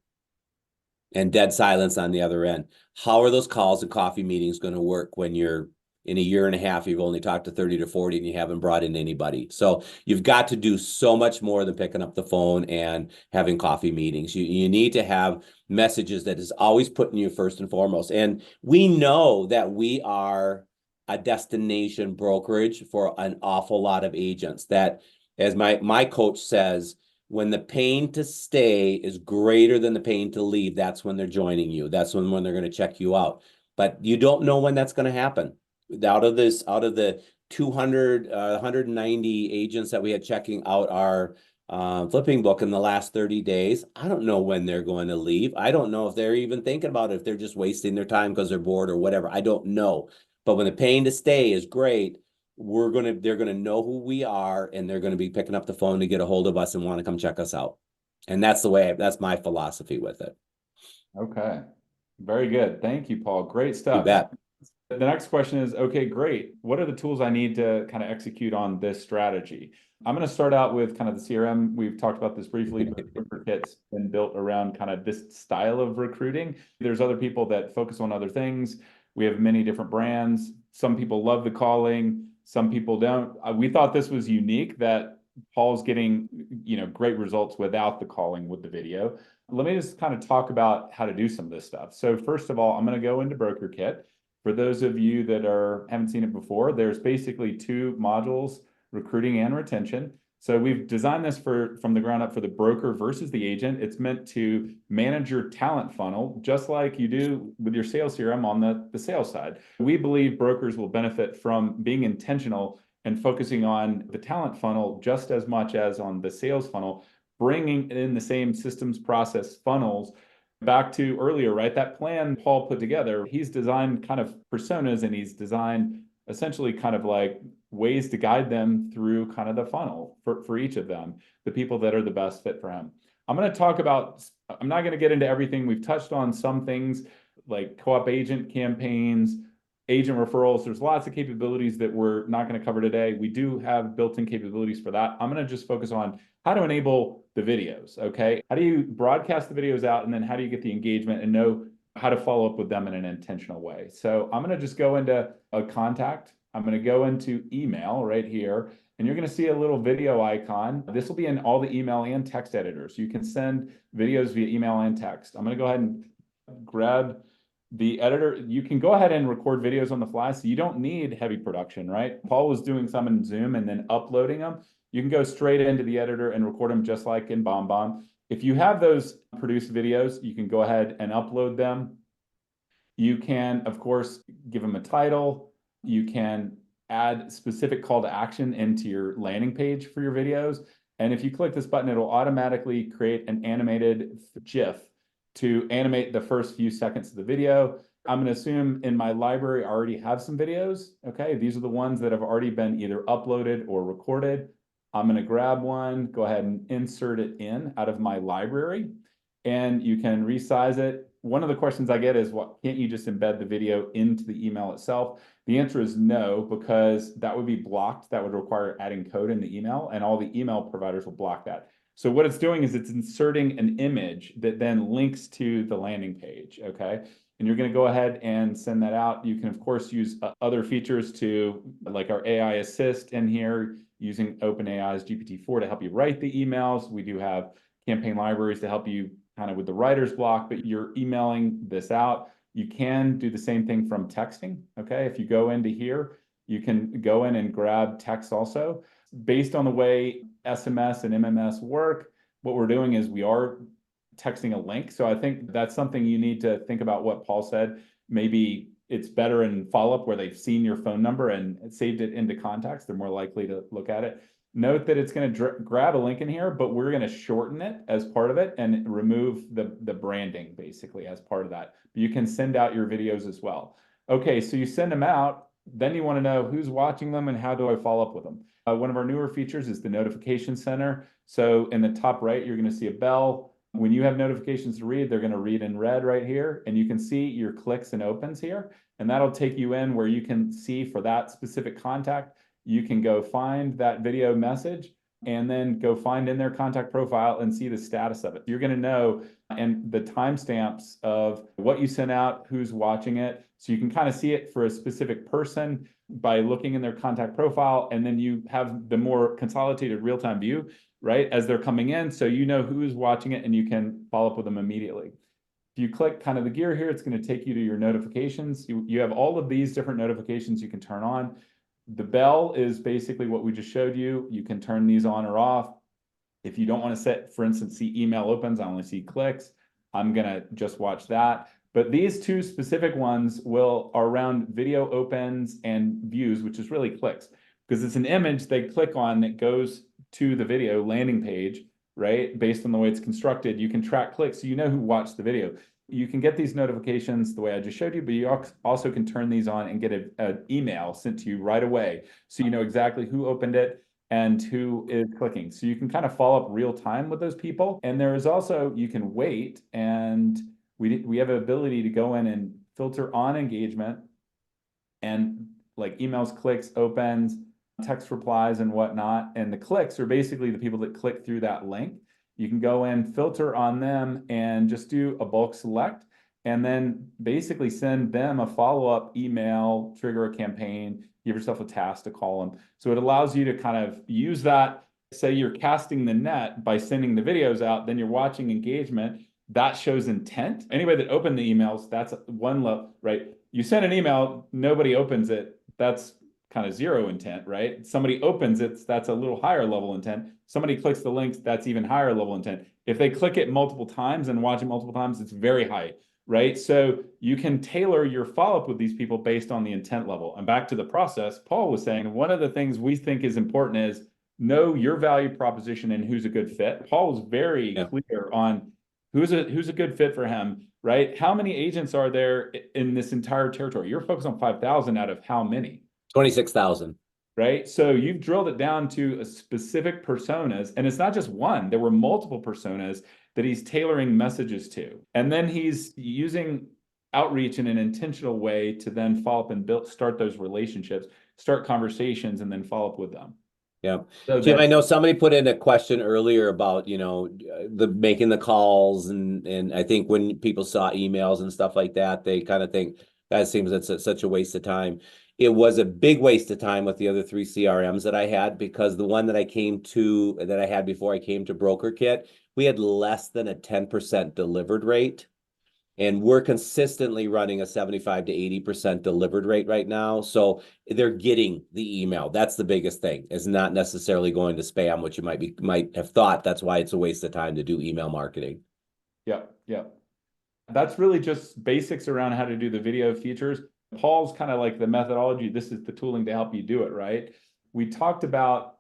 B: And dead silence on the other end. How are those calls and coffee meetings going to work when you're in a year and a half, you've only talked to 30 to 40 and you haven't brought in anybody? So you've got to do so much more than picking up the phone and having coffee meetings. You need to have messages that is always putting you first and foremost. And we know that we are a destination brokerage for an awful lot of agents that, as my coach says, when the pain to stay is greater than the pain to leave, that's when they're joining you. That's when they're going to check you out. But you don't know when that's going to happen. Out of the 200, 190 agents that we had checking out our flipping book in the last 30 days, I don't know when they're going to leave. I don't know if they're even thinking about it, if they're just wasting their time because they're bored or whatever. I don't know. But when the pain to stay is great, they're gonna know who we are, and they're gonna be picking up the phone to get a hold of us and want to come check us out. And that's my philosophy with it.
A: Okay. Very good. Thank you, Paul. Great
B: You
A: stuff.
B: bet.
A: The next question is, okay, great. What are the tools I need to kind of execute on this strategy? I'm going to start out with kind of the CRM. We've talked about this briefly, but Brokerkit's been built around kind of this style of recruiting. There's other people that focus on other things. We have many different brands. Some people love the calling. Some people don't. We thought this was unique that Paul's getting, great results without the calling with the video. Let me just kind of talk about how to do some of this stuff. So first of all, I'm going to go into Brokerkit. For those of you that haven't seen it before, there's basically two modules, recruiting and retention. So we've designed this from the ground up for the broker versus the agent. It's meant to manage your talent funnel, just like you do with your sales CRM on the sales side. We believe brokers will benefit from being intentional and focusing on the talent funnel just as much as on the sales funnel, bringing in the same systems, process, funnels. Back to earlier, right? That plan Paul put together, he's designed kind of personas, and he's designed essentially kind of like ways to guide them through kind of the funnel for each of them, the people that are the best fit for him. I'm not going to get into everything. We've touched on some things like co-op agent campaigns, agent referrals. There's lots of capabilities that we're not going to cover today. We do have built-in capabilities for that. I'm going to just focus on how to enable the videos, okay? How do you broadcast the videos out, and then how do you get the engagement and know how to follow up with them in an intentional way? So I'm going to just go into a contact. I'm going to go into email right here, and you're going to see a little video icon. This will be in all the email and text editors. You can send videos via email and text. I'm going to go ahead and grab the editor. You can go ahead and record videos on the fly, so you don't need heavy production, right? Paul was doing some in Zoom and then uploading them. You can go straight into the editor and record them just like in BombBomb. If you have those produced videos, you can go ahead and upload them. You can, of course, give them a title. You can add specific call to action into your landing page for your videos. And if you click this button, it'll automatically create an animated GIF to animate the first few seconds of the video. I'm going to assume in my library I already have some videos. Okay, these are the ones that have already been either uploaded or recorded. I'm going to grab one, go ahead and insert it in out of my library, and you can resize it. One of the questions I get is, what, can't you just embed the video into the email itself? The answer is no, because that would be blocked. That would require adding code in the email, and all the email providers will block that. So what it's doing is it's inserting an image that then links to the landing page, okay? And you're going to go ahead and send that out. You can, of course, use other features to, like our AI assist in here, using OpenAI's GPT-4 to help you write the emails. We do have campaign libraries to help you kind of with the writer's block, but you're emailing this out. You can do the same thing from texting, okay? If you go into here, you can go in and grab text also. Based on the way SMS and MMS work, what we're doing is we are texting a link. So I think that's something you need to think about what Paul said. Maybe it's better in follow-up where they've seen your phone number and saved it into contacts. They're more likely to look at it. Note that it's going to grab a link in here, but we're going to shorten it as part of it and remove the branding basically as part of that. But you can send out your videos as well. Okay, so you send them out. Then you want to know who's watching them and how do I follow up with them. One of our newer features is the notification center. So in the top right, you're going to see a bell. When you have notifications to read, they're going to read in red right here. And you can see your clicks and opens here. And that'll take you in where you can see for that specific contact, you can go find that video message and then go find in their contact profile and see the status of it. You're going to know and the timestamps of what you sent out, who's watching it. So you can kind of see it for a specific person by looking in their contact profile. And then you have the more consolidated real-time view, right, as they're coming in. So you know who's watching it and you can follow up with them immediately. If you click kind of the gear here, it's going to take you to your notifications. You have all of these different notifications you can turn on. The bell is basically what we just showed you. You can turn these on or off. If you don't want to set, for instance, see email opens, I only see clicks, I'm going to just watch that. But these two specific ones are around video opens and views, which is really clicks, because it's an image they click on that goes to the video landing page, right? Based on the way it's constructed, you can track clicks, so you know who watched the video. You can get these notifications the way I just showed you, but you also can turn these on and get an email sent to you right away. So you know exactly who opened it and who is clicking. So you can kind of follow up real time with those people. And there is also, you can wait, and we have an ability to go in and filter on engagement and like emails, clicks, opens, text replies and whatnot. And the clicks are basically the people that click through that link. You can go in, filter on them, and just do a bulk select, and then basically send them a follow-up email, trigger a campaign, give yourself a task to call them. So it allows you to kind of use that. Say you're casting the net by sending the videos out, then you're watching engagement. That shows intent. Anybody that opened the emails, that's one level, right? You send an email, nobody opens it, that's kind of zero intent, right? Somebody opens it, that's a little higher level intent. Somebody clicks the links, that's even higher level intent. If they click it multiple times and watch it multiple times, it's very high, right? So you can tailor your follow-up with these people based on the intent level. And back to the process, Paul was saying, one of the things we think is important is know your value proposition and who's a good fit. Paul was very clear on who's a good fit for him, right? How many agents are there in this entire territory? You're focused on 5,000 out of how many?
B: 26,000.
A: Right? So you've drilled it down to a specific personas, and it's not just one, there were multiple personas that he's tailoring messages to. And then he's using outreach in an intentional way to then follow up and start those relationships, start conversations, and then follow up with them.
B: Yeah.
A: So
B: Jim, I know somebody put in a question earlier about, the making the calls, and I think when people saw emails and stuff like that, they kind of think that seems it's such a waste of time. It was a big waste of time with the other 3 CRMs that I had, because the one that I had before I came to Brokerkit, we had less than a 10% delivered rate. And we're consistently running a 75 to 80% delivered rate right now. So they're getting the email. That's the biggest thing, is not necessarily going to spam, which you might have thought. That's why it's a waste of time to do email marketing.
A: Yep, yep. That's really just basics around how to do the video features. Paul's kind of like the methodology. This is the tooling to help you do it, right? We talked about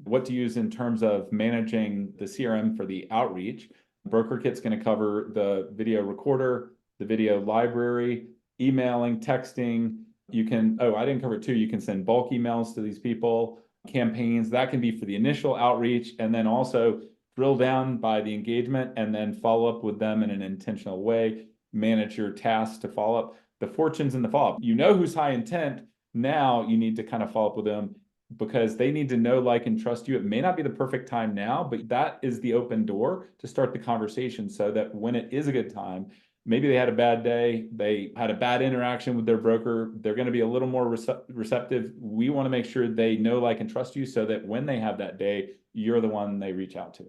A: what to use in terms of managing the CRM for the outreach. Brokerkit's going to cover the video recorder, the video library, emailing, texting. You can, oh, I didn't cover it too. You can send bulk emails to these people, campaigns. That can be for the initial outreach, and then also drill down by the engagement and then follow up with them in an intentional way. Manage your tasks to follow up. The fortunes in the follow up. You know who's high intent. Now you need to kind of follow up with them because they need to know, like, and trust you. It may not be the perfect time now, but that is the open door to start the conversation so that when it is a good time, maybe they had a bad day, they had a bad interaction with their broker, they're going to be a little more receptive. We want to make sure they know, like, and trust you so that when they have that day, you're the one they reach out to.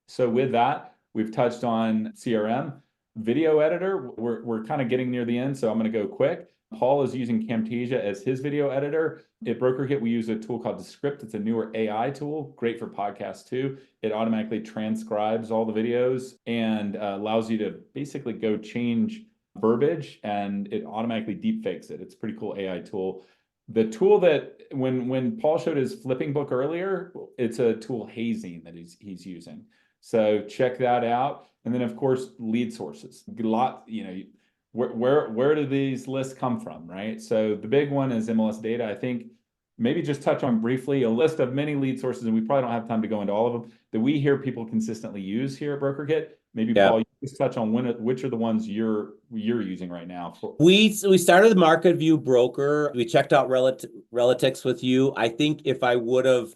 A: So with that, we've touched on CRM. Video editor, we're kind of getting near the end, so I'm going to go quick. Paul is using Camtasia as his video editor. At Brokerkit, we use a tool called Descript. It's a newer AI tool, great for podcasts too. It automatically transcribes all the videos and allows you to basically go change verbiage, and it automatically deepfakes it. It's a pretty cool AI tool. The tool that when Paul showed his flipping book earlier, it's a tool, Hazing, that he's using. So check that out. And then, of course, lead sources. A lot, where do these lists come from, right? So the big one is MLS data. I think maybe just touch on briefly a list of many lead sources, and we probably don't have time to go into all of them, that we hear people consistently use here at Brokerkit. Maybe, yeah. Paul, you just touch on which are the ones you're using right now.
B: We started the Market View Broker. We checked out Relatics with you. I think if I would have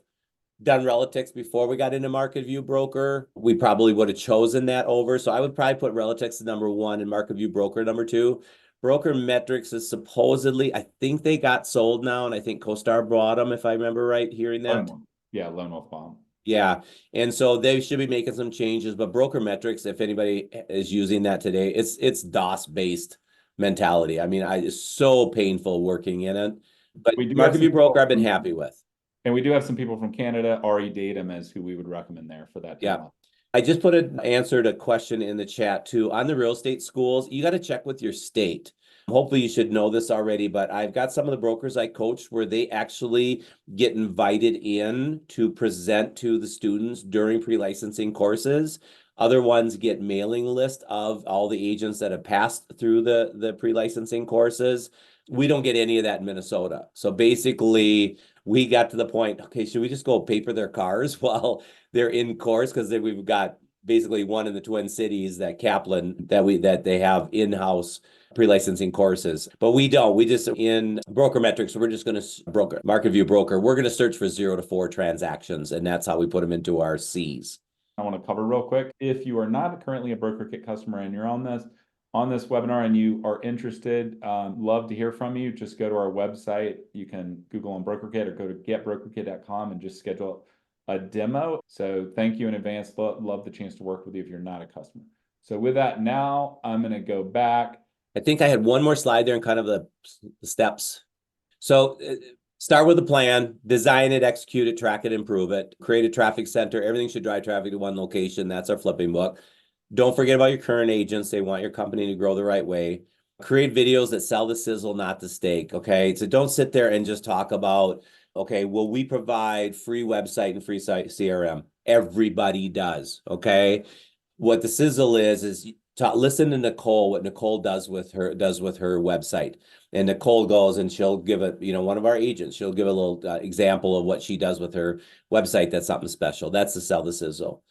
B: done Relatics before we got into Market View Broker, we probably would have chosen that over. So I would probably put Relatics as number 1 and Market View Broker number 2. Broker Metrics is supposedly, I think they got sold now, and I think CoStar bought them, if I remember right, hearing that.
A: Yeah, Lone Wolf Bomb.
B: Yeah, and so they should be making some changes, but Broker Metrics, if anybody is using that today, it's DOS-based mentality. I mean, it's so painful working in it. But Market View Broker, I've been happy with.
A: And we do have some people from Canada. Ari Datum is who we would recommend there for that.
B: Yeah. I just answered a question in the chat too. On the real estate schools, you got to check with your state. Hopefully you should know this already, but I've got some of the brokers I coach where they actually get invited in to present to the students during pre-licensing courses. Other ones get mailing list of all the agents that have passed through the pre-licensing courses. We don't get any of that in Minnesota. So basically, we got to the point, okay, should we just go paper their cars while they're in course? Because we've got basically one in the Twin Cities, that Kaplan, that they have in-house pre-licensing courses. But we don't. We just, in Broker Metrics, we're just going to Market View Broker. We're going to search for 0 to 4 transactions, and that's how we put them into our Cs.
A: I want to cover real quick. If you are not currently a Brokerkit customer and you're on this webinar and you are interested, love to hear from you. Just go to our website. You can Google on Brokerkit or go to getbrokerkit.com and just schedule a demo. So thank you in advance. Love the chance to work with you if you're not a customer. So with that, now I'm going to go back.
B: I think I had one more slide there and kind of the steps. So start with a plan, design it, execute it, track it, improve it, create a traffic center. Everything should drive traffic to one location. That's our flipping book. Don't forget about your current agents. They want your company to grow the right way. Create videos that sell the sizzle, not the steak. Okay. So don't sit there and just talk about, okay, well, we provide free website and free site CRM. Everybody does. Okay. What the sizzle is listen to Nicole, what Nicole does with her website. And Nicole goes and she'll give it, one of our agents, she'll give a little example of what she does with her website. That's something special. That's the sell the sizzle.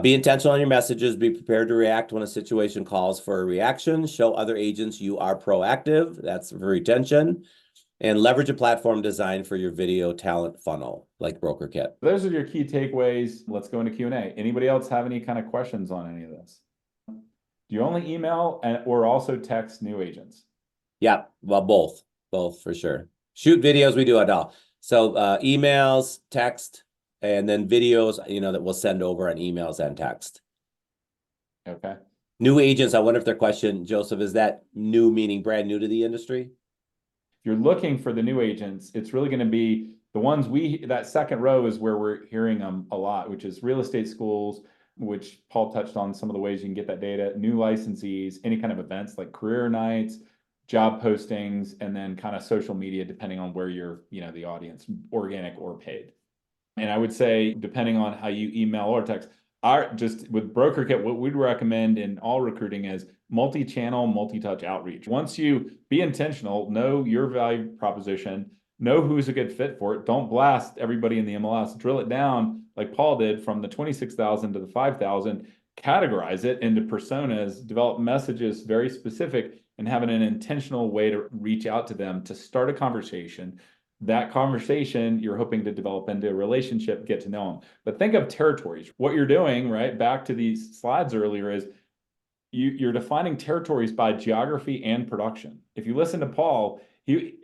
B: Be intentional on your messages. Be prepared to react when a situation calls for a reaction. Show other agents you are proactive. That's for retention. And leverage a platform designed for your video talent funnel, like Brokerkit.
A: Those are your key takeaways. Let's go into Q&A. Anybody else have any kind of questions on any of this? Do you only email or also text new agents?
B: Yeah, well, both for sure. Shoot videos, we do it all. So emails, text, and then videos, that we'll send over on emails and text.
A: Okay.
B: New agents, I wonder if their question, Joseph, is that new meaning brand new to the industry?
A: If you're looking for the new agents, it's really going to be the ones that second row is where we're hearing them a lot, which is real estate schools, which Paul touched on some of the ways you can get that data, new licensees, any kind of events like career nights, job postings, and then kind of social media, depending on where you're, the audience, organic or paid. And I would say, depending on how you email or text, just with Brokerkit, what we'd recommend in all recruiting is multi-channel, multi-touch outreach. Once you be intentional, know your value proposition, know who's a good fit for it. Don't blast everybody in the MLS. Drill it down like Paul did from the 26,000 to the 5,000. Categorize it into personas, develop messages very specific, and having an intentional way to reach out to them to start a conversation. That conversation you're hoping to develop into a relationship, get to know them. But think of territories. What you're doing, right, back to these slides earlier, is you're defining territories by geography and production. If you listen to Paul,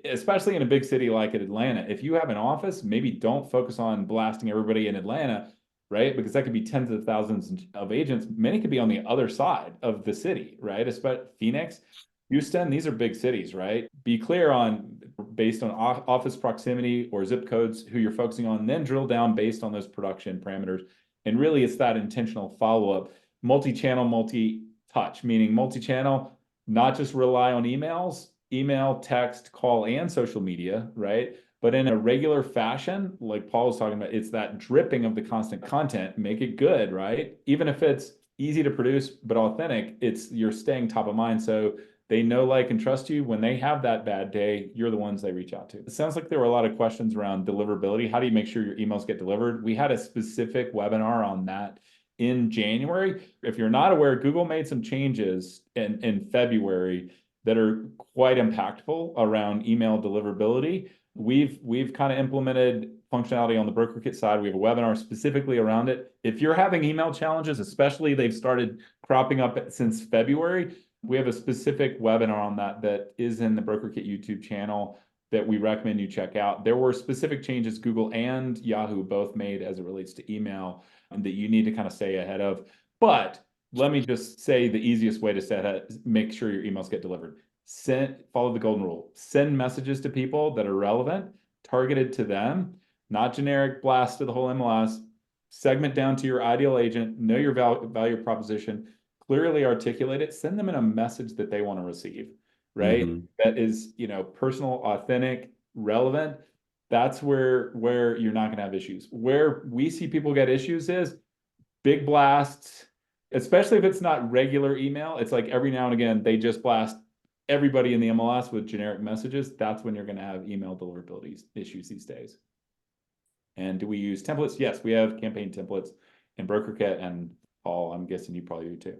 A: especially in a big city like Atlanta, if you have an office, maybe don't focus on blasting everybody in Atlanta, right? Because that could be tens of thousands of agents. Many could be on the other side of the city, right? Especially Phoenix, Houston, these are big cities, right? Be clear on, based on office proximity or zip codes, who you're focusing on, then drill down based on those production parameters. And really, it's that intentional follow-up, multi-channel, multi-touch, meaning multi-channel, not just rely on email, text, call, and social media, right? But in a regular fashion, like Paul was talking about, it's that dripping of the constant content, make it good, right? Even if it's easy to produce, but authentic, you're staying top of mind. So they know, like, and trust you. When they have that bad day, you're the ones they reach out to. It sounds like there were a lot of questions around deliverability. How do you make sure your emails get delivered? We had a specific webinar on that in January. If you're not aware, Google made some changes in February that are quite impactful around email deliverability. We've kind of implemented functionality on the Brokerkit side. We have a webinar specifically around it. If you're having email challenges, especially they've started cropping up since February, we have a specific webinar on that is in the Brokerkit YouTube channel that we recommend you check out. There were specific changes Google and Yahoo both made as it relates to email and that you need to kind of stay ahead of. But let me just say the easiest way to make sure your emails get delivered. Follow the golden rule. Send messages to people that are relevant, targeted to them, not generic blast to the whole MLS. Segment down to your ideal agent, know your value proposition, clearly articulate it, send them in a message that they want to receive, right?
B: Mm-hmm.
A: That is, personal, authentic, relevant. That's where you're not going to have issues. Where we see people get issues is big blasts, especially if it's not regular email. It's like every now and again, they just blast everybody in the MLS with generic messages. That's when you're going to have email deliverability issues these days. And do we use templates? Yes, we have campaign templates in Brokerkit, and Paul, I'm guessing you probably do too.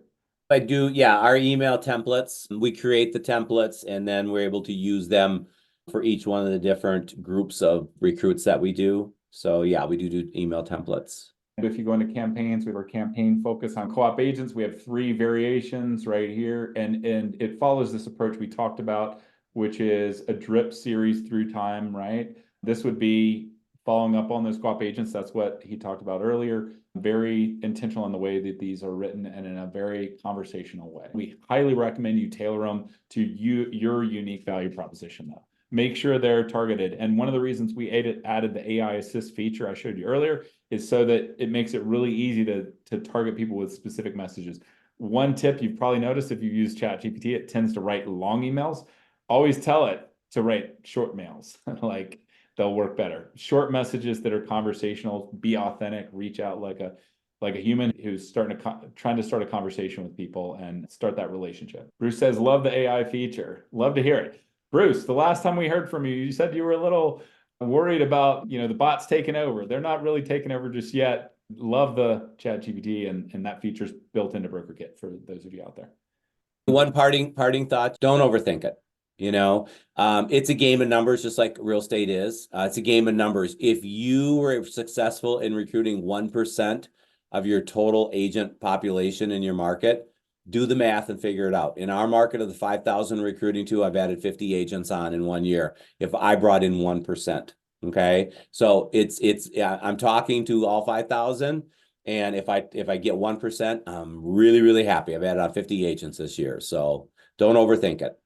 B: I do, yeah, our email templates. We create the templates and then we're able to use them for each one of the different groups of recruits that we do. So yeah, we do email templates.
A: And if you go into campaigns, we have our campaign focus on co-op agents. We have 3 variations right here, and it follows this approach we talked about, which is a drip series through time, right? This would be following up on those co-op agents. That's what he talked about earlier. Very intentional in the way that these are written and in a very conversational way. We highly recommend you tailor them to your unique value proposition, though. Make sure they're targeted. And one of the reasons we added the AI assist feature I showed you earlier is so that it makes it really easy to target people with specific messages. One tip you've probably noticed if you use ChatGPT, it tends to write long emails. Always tell it to write short mails. Like, they'll work better. Short messages that are conversational, be authentic, reach out like a human who's trying to start a conversation with people and start that relationship. Bruce says, love the AI feature. Love to hear it. Bruce, the last time we heard from you, you said you were a little worried about, the bots taking over. They're not really taking over just yet. Love the ChatGPT and that feature's built into Brokerkit for those of you out there.
B: One parting thought, don't overthink it. It's a game of numbers, just like real estate is. It's a game of numbers. If you were successful in recruiting 1% of your total agent population in your market, do the math and figure it out. In our market of the 5,000 recruiting to, I've added 50 agents on in 1 year. If I brought in 1%, okay? So I'm talking to all 5,000. And if I get 1%, I'm really, really happy. I've added on 50 agents this year. So don't overthink it.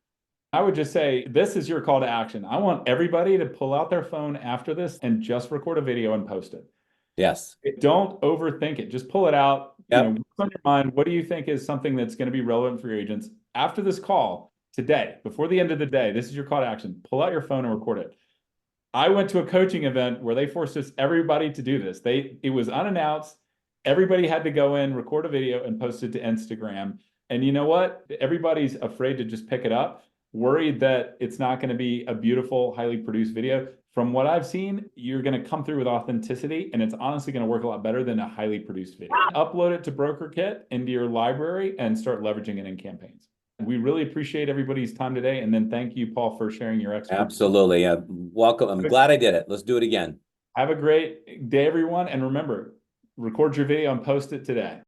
A: I would just say this is your call to action. I want everybody to pull out their phone after this and just record a video and post it.
B: Yes.
A: Don't overthink it. Just pull it out.
B: Yep.
A: What's on your mind? What do you think is something that's going to be relevant for your agents after this call today, before the end of the day? This is your call to action. Pull out your phone and record it. I went to a coaching event where they forced everybody to do this. It was unannounced. Everybody had to go in, record a video, and post it to Instagram. And you know what? Everybody's afraid to just pick it up, worried that it's not going to be a beautiful, highly produced video. From what I've seen, you're going to come through with authenticity, and it's honestly going to work a lot better than a highly produced video. Upload it to Brokerkit into your library and start leveraging it in campaigns. We really appreciate everybody's time today. And then thank you, Paul, for sharing your expertise.
B: Absolutely. Welcome. I'm glad I did it. Let's do it again.
A: Have a great day, everyone. And remember, record your video and post it today.